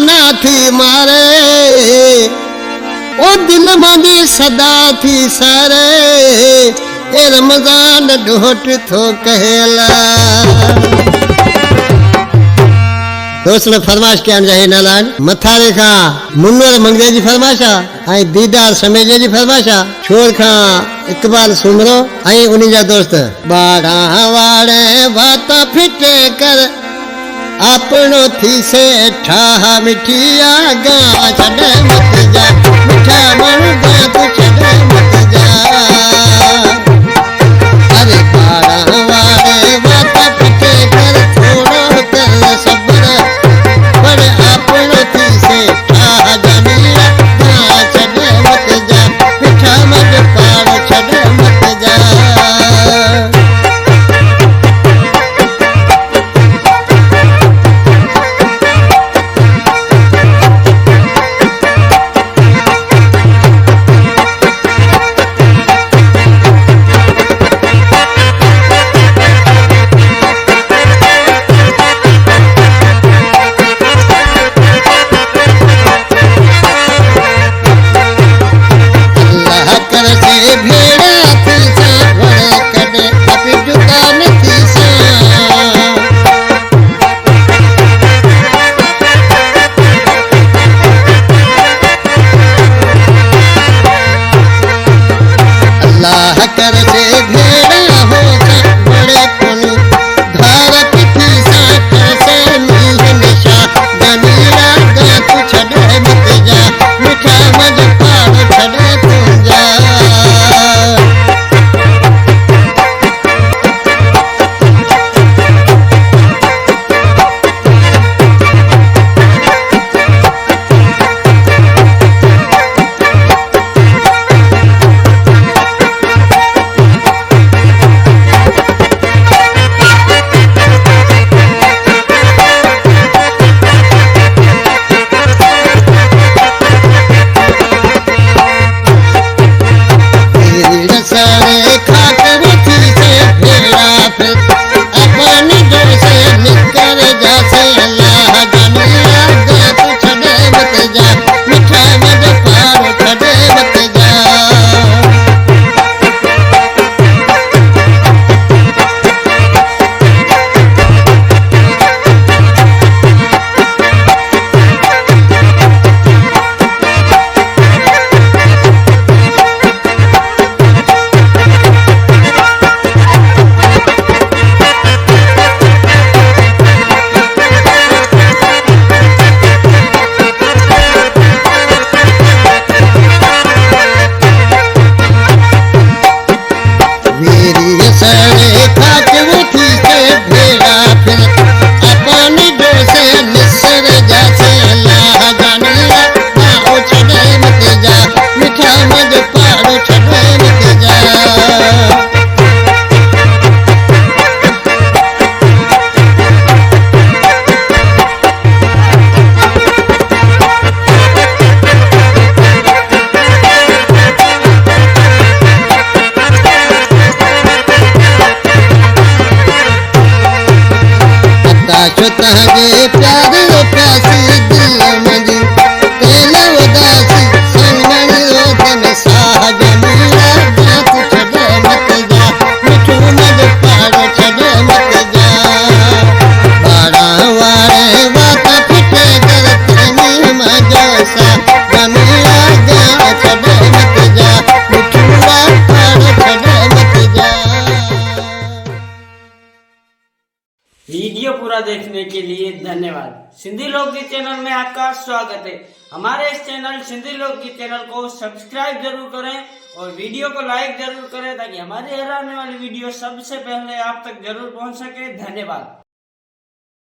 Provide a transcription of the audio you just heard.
ना थी मारे ओ दिल मांदी सदा थी सारे ए रमजान ढोट थो कहला। दोस्त ने फरमाश क्या जाए नालान मथारे खा मुन्नर मंगदे जी फरमाशा आई दीदार समेजे जी फरमाशा छोर खा इकबाल सुमरो आई उन्हीं जा दोस्त बाड़ा वाड़े बात फिटे कर आपनो थी से ठा मिठिया गा छड़े मत जा मिठा मन गा तू छड़े मत जा। अरे बाड़ा वाड़े बात फिटे कर थोड़ो कर सब्र पर आपनो थी से ठा जमीला गा छड़े मत जा मिठा मन पाड़ छड़े मत जा। तहगे प्यार प्यासी दिल मंजी तेल उदासी संगमणि रोदन साहब मीरा जात छड़े मत जा मिठू मद पाड़ छड़े मत जा। बाड़ा वाड़े बात फिटे कर तेनी मजो सा मीरा जा छड़े मत जा मिठू मद पाड़ छड़े मत जा। वीडियो पूरा देखने के लिए धन्यवाद। सिंधी लोकगीत चैनल में आपका स्वागत है। हमारे इस चैनल सिंधी लोकगीत चैनल को सब्सक्राइब जरूर करें और वीडियो को लाइक जरूर करें ताकि हमारी हर आने वाली वीडियो सबसे पहले आप तक जरूर पहुंच सके। धन्यवाद।